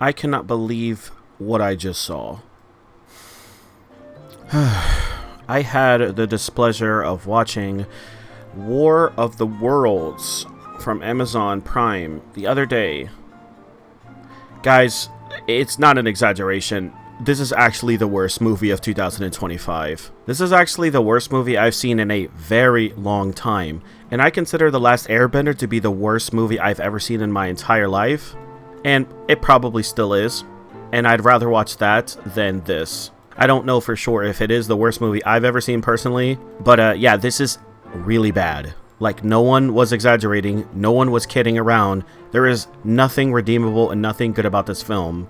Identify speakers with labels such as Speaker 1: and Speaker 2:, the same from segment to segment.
Speaker 1: I cannot believe what I just saw. I had the displeasure of watching War of the Worlds from Amazon Prime the other day. Guys, it's not an exaggeration. This is actually the worst movie of 2025. This is actually the worst movie I've seen in a very long time. And I consider The Last Airbender to be the worst movie I've ever seen in my entire life. And it probably still is. And I'd rather watch that than this. I don't know for sure if it is the worst movie I've ever seen personally. But yeah, this is really bad. Like, no one was exaggerating. No one was kidding around. There is nothing redeemable and nothing good about this film.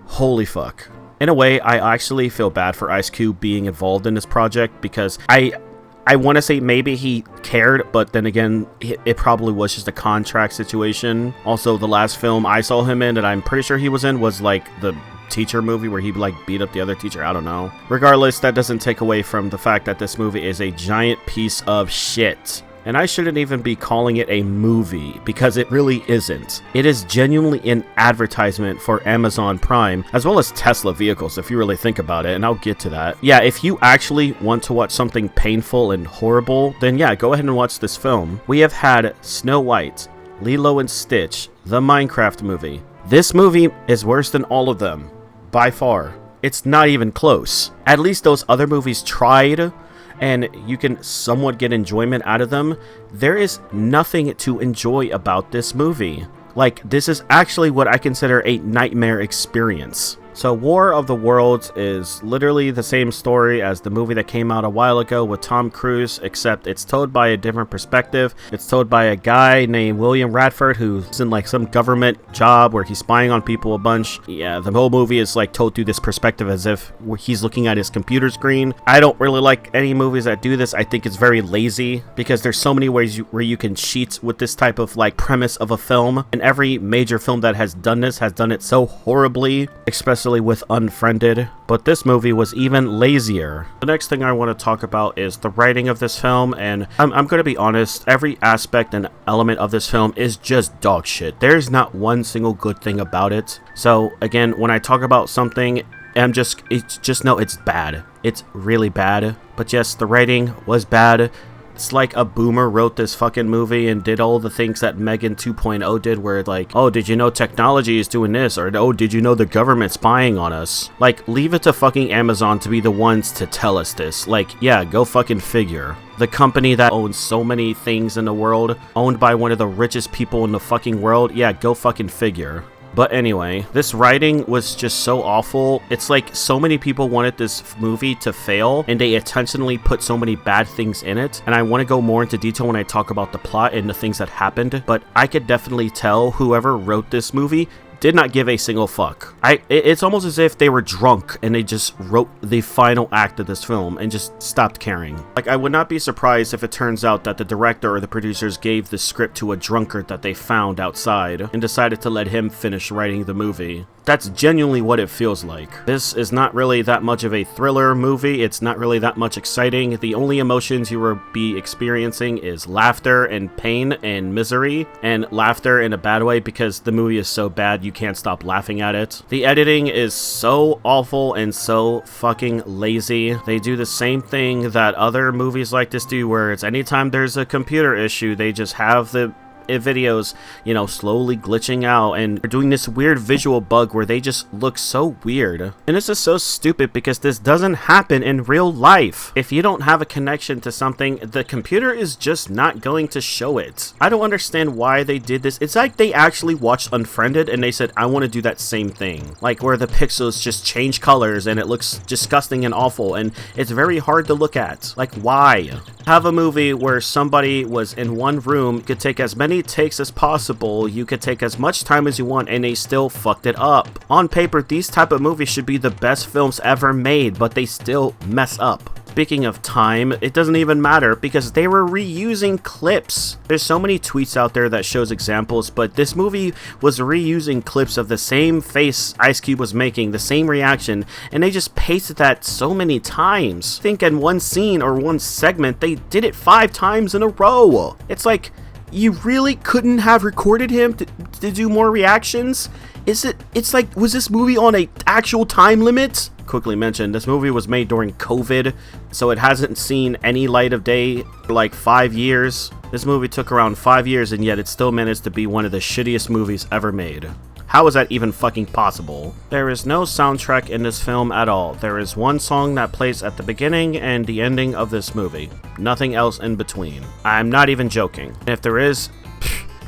Speaker 1: Holy fuck. In a way, I actually feel bad for Ice Cube being involved in this project because I want to say maybe he cared, but then again, it probably was just a contract situation. Also, the last film I saw him in that I'm pretty sure he was in was like the teacher movie where he like beat up the other teacher. I don't know. Regardless, that doesn't take away from the fact that this movie is a giant piece of shit. And I shouldn't even be calling it a movie, because it really isn't. It is genuinely an advertisement for Amazon Prime, as well as Tesla vehicles, if you really think about it, and I'll get to that. Yeah, if you actually want to watch something painful and horrible, then yeah, go ahead and watch this film. We have had Snow White, Lilo and Stitch, the Minecraft movie. This movie is worse than all of them, by far. It's not even close. At least those other movies tried, and you can somewhat get enjoyment out of them. There is nothing to enjoy about this movie. Like, this is actually what I consider a nightmare experience. So War of the Worlds is literally the same story as the movie that came out a while ago with Tom Cruise, except it's told by a different perspective. It's told by a guy named William Radford who's in like some government job where he's spying on people a bunch. Yeah, the whole movie is like told through this perspective as if he's looking at his computer screen. I don't really like any movies that do this. I think it's very lazy because there's so many ways where you can cheat with this type of like premise of a film. And every major film that has done this has done it so horribly, especially with Unfriended, but this movie was even lazier. The next thing I want to talk about is the writing of this film, and I'm going to be honest, every aspect and element of this film is just dog shit. There's not one single good thing about it. So again, when I talk about something, just know it's bad. It's really bad. But yes, the writing was bad. It's like a boomer wrote this fucking movie and did all the things that Megan 2.0 did, where like, oh, did you know technology is doing this? Or, oh, did you know the government's spying on us? Like, leave it to fucking Amazon to be the ones to tell us this. Like, yeah, go fucking figure. The company that owns so many things in the world, owned by one of the richest people in the fucking world, yeah, go fucking figure. But anyway, this writing was just so awful. It's like so many people wanted this movie to fail, and they intentionally put so many bad things in it. And I want to go more into detail when I talk about the plot and the things that happened. But I could definitely tell whoever wrote this movie did not give a single fuck. It's almost as if they were drunk and they just wrote the final act of this film and just stopped caring. Like, I would not be surprised if it turns out that the director or the producers gave the script to a drunkard that they found outside and decided to let him finish writing the movie. That's genuinely what it feels like. This is not really that much of a thriller movie. It's not really that much exciting. The only emotions you will be experiencing is laughter and pain and misery, and laughter in a bad way because the movie is so bad you can't stop laughing at it. The editing is so awful and so fucking lazy. They do the same thing that other movies like this do, where it's anytime there's a computer issue, they just have the videos, you know, slowly glitching out, and they're doing this weird visual bug where they just look so weird. And this is so stupid because this doesn't happen in real life. If you don't have a connection to something, the computer is just not going to show it. I don't understand why they did this. It's like they actually watched Unfriended and they said, I want to do that same thing. Like, where the pixels just change colors and it looks disgusting and awful, and it's very hard to look at. Like, why? Have a movie where somebody was in one room, could take as many takes as possible, you could take as much time as you want, and they still fucked it up. On paper, these type of movies should be the best films ever made, but they still mess up. Speaking of time, it doesn't even matter because they were reusing clips. There's so many tweets out there that shows examples, but this movie was reusing clips of the same face Ice Cube was making, the same reaction, and they just pasted that so many times. I think in one scene or one segment, they did it 5 times in a row. It's like, you really couldn't have recorded him to do more reactions? It's like, was this movie on a actual time limit? Quickly mention, this movie was made during COVID, so it hasn't seen any light of day for like 5 years. This movie took around 5 years, and yet it still managed to be one of the shittiest movies ever made. How is that even fucking possible? There is no soundtrack in this film at all. There is one song that plays at the beginning and the ending of this movie. Nothing else in between. I'm not even joking. And if there is,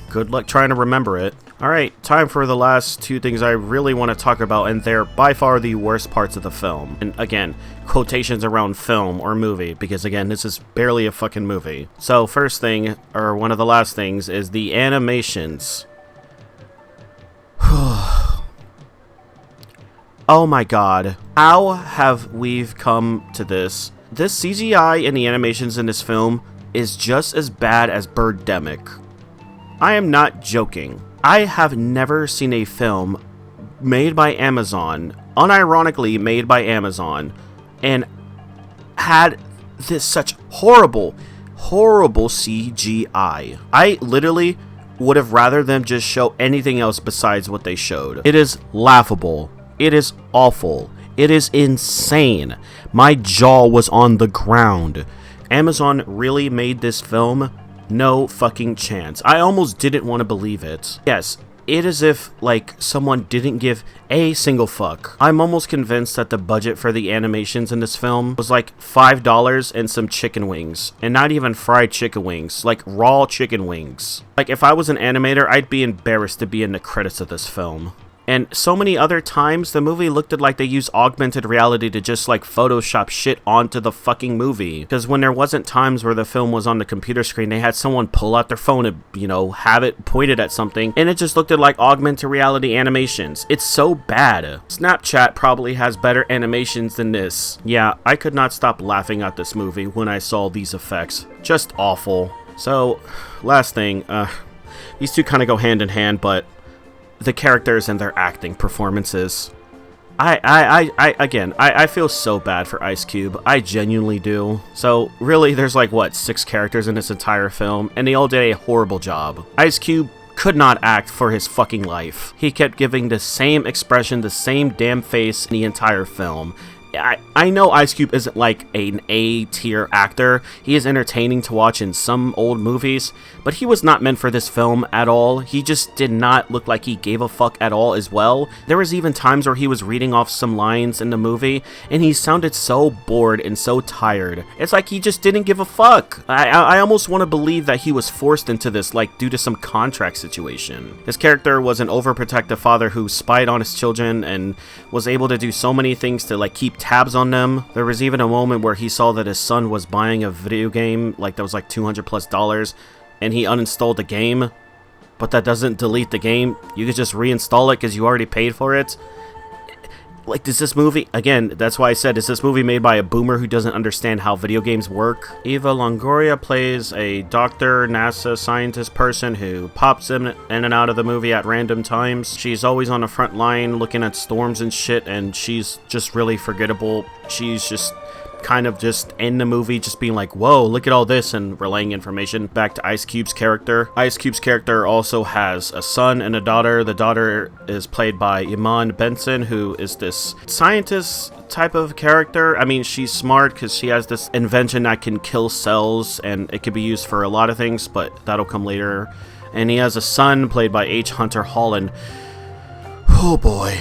Speaker 1: good luck trying to remember it. Alright, time for the last two things I really want to talk about, and they're by far the worst parts of the film. And again, quotations around film or movie, because again, this is barely a fucking movie. So first thing, or one of the last things, is the animations. Oh my god. How have we come to this? This CGI and the animations in this film is just as bad as Birdemic. I am not joking. I have never seen a film made by Amazon, unironically made by Amazon, and had this such horrible CGI. I literally would have rather them just show anything else besides what they showed. It is laughable. It is awful. It is insane. My jaw was on the ground. Amazon really made this film? No fucking chance. I almost didn't want to believe it. Yes, it is if, like, someone didn't give a single fuck. I'm almost convinced that the budget for the animations in this film was like $5 and some chicken wings. And not even fried chicken wings, like raw chicken wings. Like, if I was an animator, I'd be embarrassed to be in the credits of this film. And so many other times, the movie looked like they used augmented reality to just like Photoshop shit onto the fucking movie. Because when there wasn't times where the film was on the computer screen, they had someone pull out their phone and, you know, have it pointed at something. And it just looked like augmented reality animations. It's so bad. Snapchat probably has better animations than this. Yeah, I could not stop laughing at this movie when I saw these effects. Just awful. So, last thing, these two kind of go hand in hand, but the characters and their acting performances. I feel so bad for Ice Cube. I genuinely do. So really, there's like, what, 6 characters in this entire film, and they all did a horrible job. Ice Cube could not act for his fucking life. He kept giving the same expression, the same damn face in the entire film. I know Ice Cube isn't like an A-tier actor. He is entertaining to watch in some old movies, but he was not meant for this film at all. He just did not look like he gave a fuck at all as well. There was even times where he was reading off some lines in the movie, and he sounded so bored and so tired. It's like he just didn't give a fuck. I almost want to believe that he was forced into this, like, due to some contract situation. His character was an overprotective father who spied on his children and was able to do so many things to, like, keep tabs on them. There was even a moment where he saw that his son was buying a video game, like, that was like $200+, and he uninstalled the game, but that doesn't delete the game. You could just reinstall it because you already paid for it. Like, is this movie, again, that's why I said, is this movie made by a boomer who doesn't understand how video games work? Eva Longoria plays a doctor, NASA scientist person who pops in and out of the movie at random times. She's always on the front line looking at storms and shit, and she's just really forgettable. She's just kind of just in the movie just being like, whoa, look at all this, and relaying information back to Ice Cube's character. Ice Cube's character also has a son and a daughter. The daughter is played by Iman Benson, who is this scientist type of character. I mean, she's smart because she has this invention that can kill cells, and it could be used for a lot of things, but that'll come later. And he has a son played by H. Hunter Holland. Oh boy.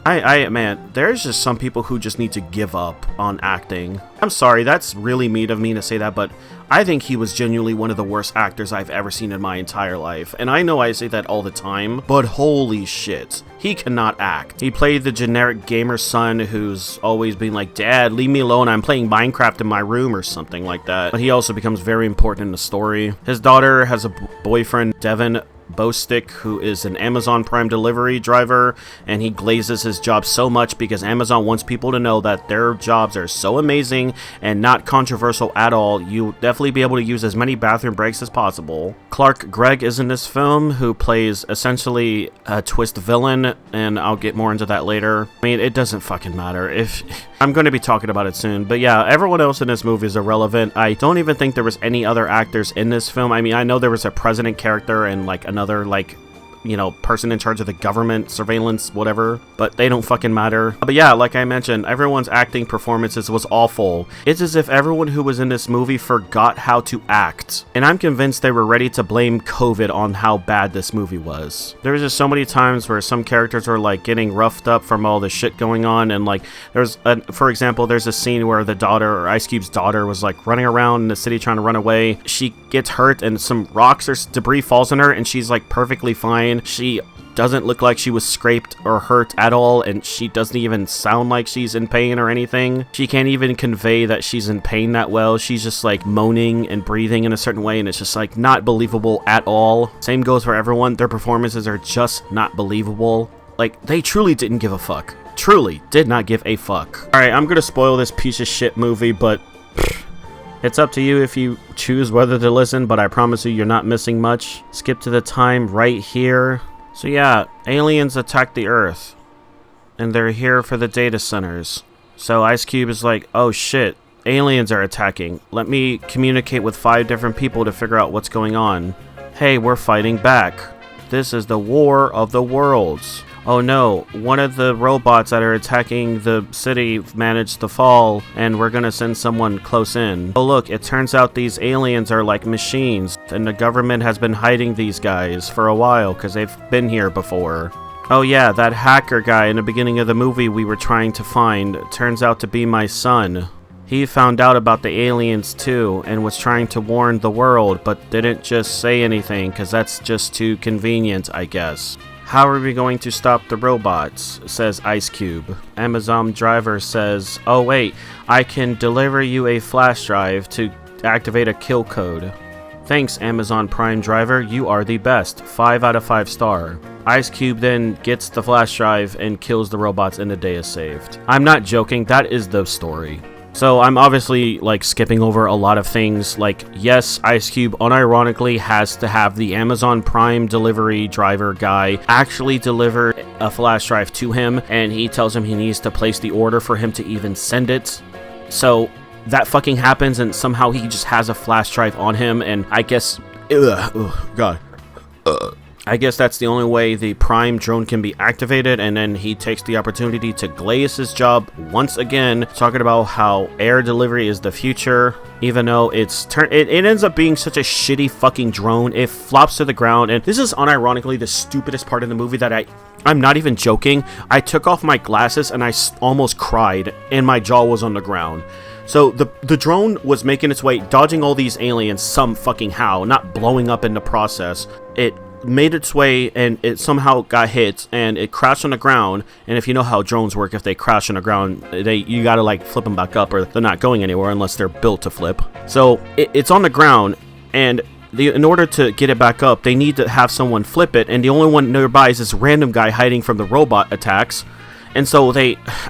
Speaker 1: Man, there's just some people who just need to give up on acting. I'm sorry, that's really mean of me to say that, but I think he was genuinely one of the worst actors I've ever seen in my entire life. And I know I say that all the time, but holy shit, he cannot act. He played the generic gamer son who's always been like, Dad, leave me alone, I'm playing Minecraft in my room or something like that. But he also becomes very important in the story. His daughter has a boyfriend, Devin Bostick, who is an Amazon Prime delivery driver, and he glazes his job so much because Amazon wants people to know that their jobs are so amazing and not controversial at all. You'll definitely be able to use as many bathroom breaks as possible. Clark Gregg is in this film, who plays essentially a twist villain, and I'll get more into that later. I mean, it doesn't fucking matter. If I'm going to be talking about it soon, but yeah, everyone else in this movie is irrelevant. I don't even think there was any other actors in this film. I mean, I know there was a president character and like another like you know, person in charge of the government, surveillance, whatever, but they don't fucking matter. But yeah, like I mentioned, everyone's acting performances was awful. It's as if everyone who was in this movie forgot how to act. And I'm convinced they were ready to blame COVID on how bad this movie was. There was just so many times where some characters were like getting roughed up from all the shit going on, and like for example, there's a scene where the daughter, or Ice Cube's daughter, was like running around in the city trying to run away. She gets hurt and some rocks or debris falls on her, and she's like perfectly fine. She doesn't look like she was scraped or hurt at all, and she doesn't even sound like she's in pain or anything. She can't even convey that she's in pain that well. She's just like moaning and breathing in a certain way, and it's just like not believable at all. Same goes for everyone. Their performances are just not believable. Like, they truly didn't give a fuck. Truly did not give a fuck. Alright, I'm gonna spoil this piece of shit movie, but it's up to you if you choose whether to listen, but I promise you, you're not missing much. Skip to the time right here. So yeah, aliens attack the Earth, and they're here for the data centers. So Ice Cube is like, oh shit, aliens are attacking. Let me communicate with 5 different people to figure out what's going on. Hey, we're fighting back. This is the War of the Worlds. Oh no, one of the robots that are attacking the city managed to fall, and we're gonna send someone close in. Oh look, it turns out these aliens are like machines, and the government has been hiding these guys for a while because they've been here before. Oh yeah, that hacker guy in the beginning of the movie we were trying to find turns out to be my son. He found out about the aliens too, and was trying to warn the world, but didn't just say anything because that's just too convenient, I guess. How are we going to stop the robots? Says Ice Cube. Amazon driver says, oh wait, I can deliver you a flash drive to activate a kill code. Thanks, Amazon Prime driver, you are the best. 5 out of 5 star. Ice Cube then gets the flash drive and kills the robots, and the day is saved. I'm not joking, that is the story. So I'm obviously like skipping over a lot of things. Like, yes, Ice Cube unironically has to have the Amazon Prime delivery driver guy actually deliver a flash drive to him, and he tells him he needs to place the order for him to even send it. So that fucking happens, and somehow he just has a flash drive on him, and I guess I guess that's the only way the Prime drone can be activated, and then he takes the opportunity to glaze his job once again, talking about how air delivery is the future, even though it ends up being such a shitty fucking drone. It flops to the ground, and this is unironically the stupidest part of the movie that I'm not even joking. I took off my glasses and I almost cried, and my jaw was on the ground. So the drone was making its way, dodging all these aliens some fucking how, not blowing up in the process. It made its way, and it somehow got hit, and it crashed on the ground. And if you know how drones work, if they crash on the ground, you gotta like flip them back up, or they're not going anywhere unless they're built to flip. So it's on the ground, and in order to get it back up, they need to have someone flip it, and the only one nearby is this random guy hiding from the robot attacks. And so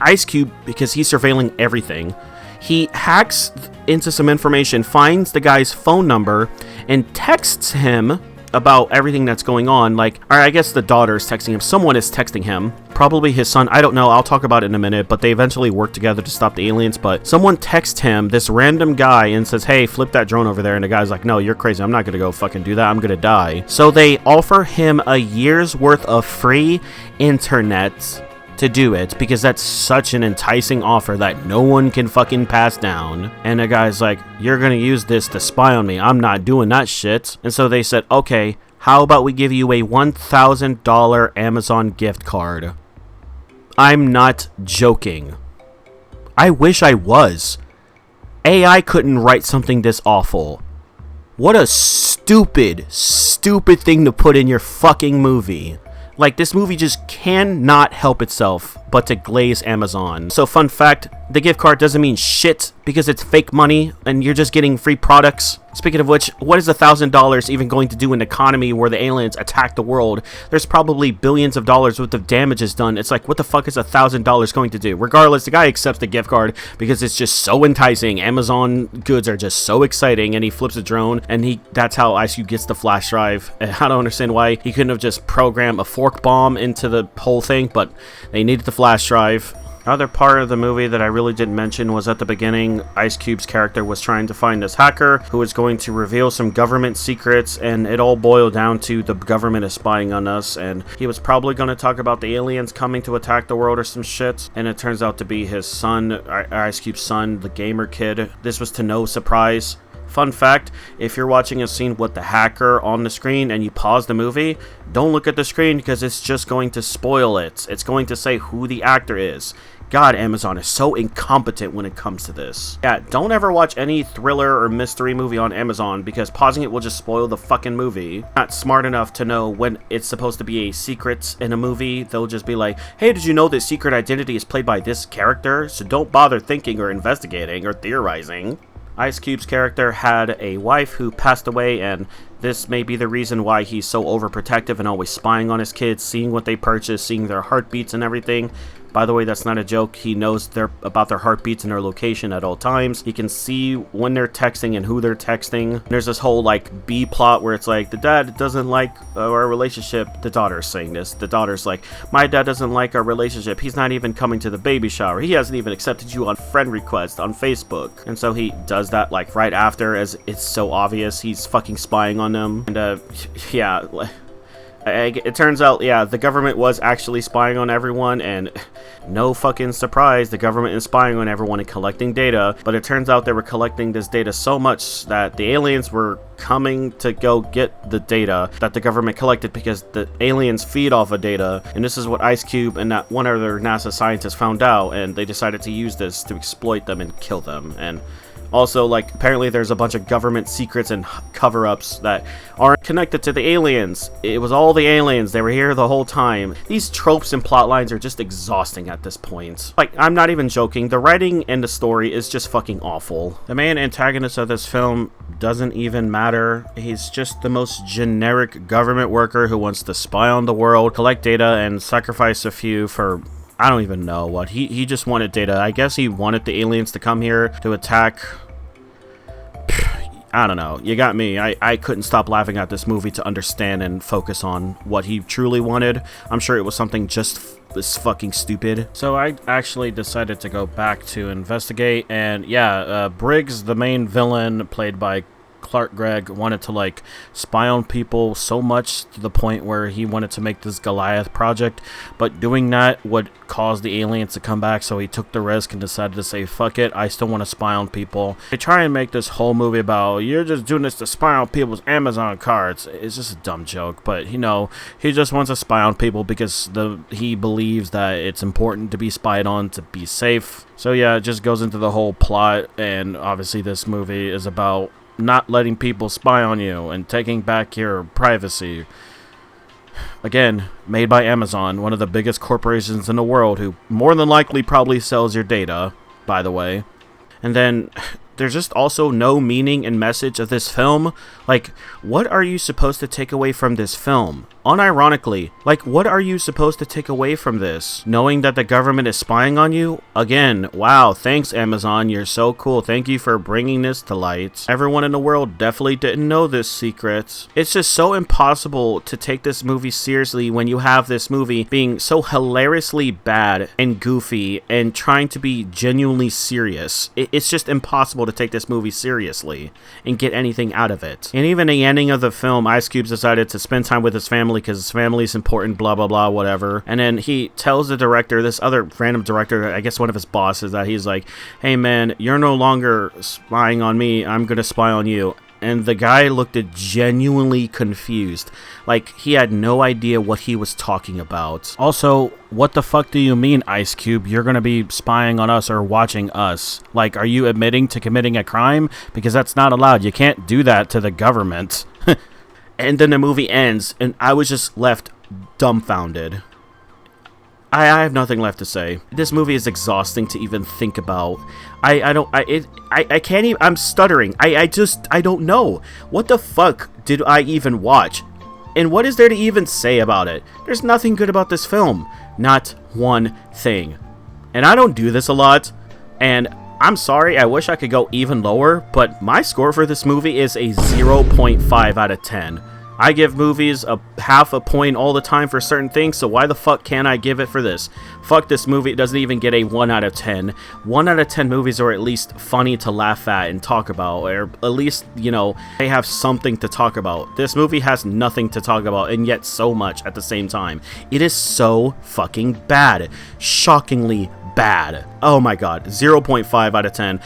Speaker 1: Ice Cube, because he's surveilling everything, he hacks into some information, finds the guy's phone number, and texts him about everything that's going on. Like, or I guess the daughter is texting him. Someone is texting him. Probably his son. I don't know. I'll talk about it in a minute. But they eventually work together to stop the aliens. But someone texts him, this random guy, and says, hey, flip that drone over there. And the guy's like, no, you're crazy. I'm not going to go fucking do that. I'm going to die. So they offer him a year's worth of free internet to do it, because that's such an enticing offer that no one can fucking pass down. And the guy's like, you're gonna use this to spy on me. I'm not doing that shit. And so they said, okay, how about we give you a $1,000 Amazon gift card? I'm not joking. I wish I was. AI couldn't write something this awful. What a stupid thing to put in your fucking movie. Like, this movie just cannot help itself but to glaze Amazon. So, fun fact, the gift card doesn't mean shit because it's fake money and you're just getting free products. Speaking of which, what is $1,000 even going to do in an economy where the aliens attack the world? There's probably billions of dollars worth of damages done. It's like, what the fuck is $1,000 going to do? Regardless, the guy accepts the gift card because it's just so enticing. Amazon goods are just so exciting, and he flips a drone, and that's how Ice Cube gets the flash drive. And I don't understand why he couldn't have just programmed a fork bomb into the whole thing, but they needed the flash drive. Other part of the movie that I really didn't mention was at the beginning, Ice Cube's character was trying to find this hacker who was going to reveal some government secrets, and it all boiled down to the government is spying on us, and he was probably going to talk about the aliens coming to attack the world or some shit, and it turns out to be his son, Ice Cube's son, the gamer kid. This was to no surprise. Fun fact, if you're watching a scene with the hacker on the screen and you pause the movie, don't look at the screen because it's just going to spoil it. It's going to say who the actor is. God, Amazon is so incompetent when it comes to this. Yeah, don't ever watch any thriller or mystery movie on Amazon because pausing it will just spoil the fucking movie. Not smart enough to know when it's supposed to be a secret in a movie. They'll just be like, hey, did you know this secret identity is played by this character? So don't bother thinking or investigating or theorizing. Ice Cube's character had a wife who passed away, and this may be the reason why he's so overprotective and always spying on his kids, seeing what they purchase, seeing their heartbeats and everything. By the way, that's not a joke. He knows about their heartbeats and their location at all times. He can see when they're texting and who they're texting. There's this whole like B plot where it's like the dad doesn't like our relationship. The daughter's saying this. The daughter's like, my dad doesn't like our relationship. He's not even coming to the baby shower. He hasn't even accepted you on friend request on Facebook. And so he does that like right after, as it's so obvious he's fucking spying on them. And yeah. It turns out, yeah, the government was actually spying on everyone, and no fucking surprise, the government is spying on everyone and collecting data, but it turns out they were collecting this data so much that the aliens were coming to go get the data that the government collected because the aliens feed off of data, and this is what Ice Cube and that one other NASA scientist found out, and they decided to use this to exploit them and kill them. And also, like, apparently there's a bunch of government secrets and cover-ups that aren't connected to the aliens. It was all the aliens. They were here the whole time. These tropes and plot lines are just exhausting at this point. Like, I'm not even joking. The writing and the story is just fucking awful. The main antagonist of this film doesn't even matter. He's just the most generic government worker who wants to spy on the world, collect data, and sacrifice a few for I don't even know what. He just wanted data. I guess he wanted the aliens to come here to attack. I don't know. You got me. I couldn't stop laughing at this movie to understand and focus on what he truly wanted. I'm sure it was something just this fucking stupid. So I actually decided to go back to investigate, and yeah, Briggs, the main villain, played by Clark Gregg, wanted to like spy on people so much to the point where he wanted to make this Goliath project, but doing that would cause the aliens to come back, so he took the risk and decided to say, fuck it, I still want to spy on people. They try and make this whole movie about, you're just doing this to spy on people's Amazon cards. It's just a dumb joke, but you know, he just wants to spy on people because he believes that it's important to be spied on to be safe. So yeah, it just goes into the whole plot, and obviously this movie is about not letting people spy on you and taking back your privacy. Again, made by Amazon, one of the biggest corporations in the world, who more than likely probably sells your data, by the way. And then there's just also no meaning and message of this film. Like, what are you supposed to take away from this film? Unironically, like, what are you supposed to take away from this? Knowing that the government is spying on you? Again, wow, thanks Amazon, you're so cool. Thank you for bringing this to light. Everyone in the world definitely didn't know this secret. It's just so impossible to take this movie seriously when you have this movie being so hilariously bad and goofy and trying to be genuinely serious. It's just impossible to take this movie seriously and get anything out of it. And even the ending of the film, Ice Cube decided to spend time with his family because his family is important, blah blah blah, whatever. And then he tells the director, this other random director, I guess one of his bosses, that he's like, hey man, you're no longer spying on me, I'm gonna spy on you. And the guy looked genuinely confused, like he had no idea what he was talking about. Also, what the fuck do you mean, Ice Cube, you're gonna be spying on us or watching us? Like, are you admitting to committing a crime? Because that's not allowed. You can't do that to the government. And then the movie ends, and I was just left dumbfounded. I have nothing left to say. This movie is exhausting to even think about. I can't even, I'm stuttering. I don't know. What the fuck did I even watch? And what is there to even say about it? There's nothing good about this film. Not one thing. And I don't do this a lot, and I'm sorry, I wish I could go even lower, but my score for this movie is a 0.5 out of 10. I give movies a half a point all the time for certain things, so why the fuck can't I give it for this? Fuck this movie, it doesn't even get a 1 out of 10. 1 out of 10 movies are at least funny to laugh at and talk about, or at least, you know, they have something to talk about. This movie has nothing to talk about, and yet so much at the same time. It is so fucking bad. Shockingly bad. Oh my god, 0.5 out of 10.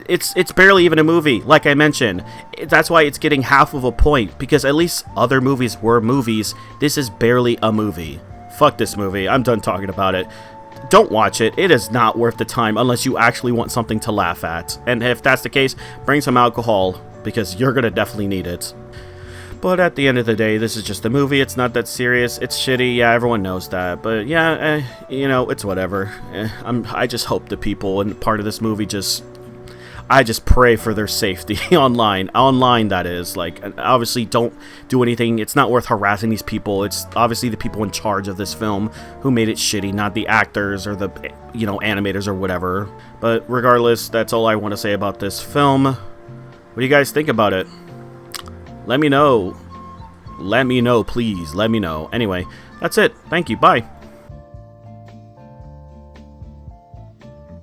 Speaker 1: It's barely even a movie, like I mentioned. That's why it's getting half of a point, because at least other movies were movies. This is barely a movie. Fuck this movie. I'm done talking about it. Don't watch it. It is not worth the time unless you actually want something to laugh at. And if that's the case, bring some alcohol, because you're gonna definitely need it. But at the end of the day, this is just a movie. It's not that serious. It's shitty. Yeah, everyone knows that. But yeah, you know, it's whatever. I just hope the people in part of this movie I just pray for their safety online. Online, that is. Like, obviously, don't do anything. It's not worth harassing these people. It's obviously the people in charge of this film who made it shitty, not the actors or the, you know, animators or whatever. But regardless, that's all I want to say about this film. What do you guys think about it? Let me know. Let me know, please. Let me know. Anyway, that's it. Thank you. Bye.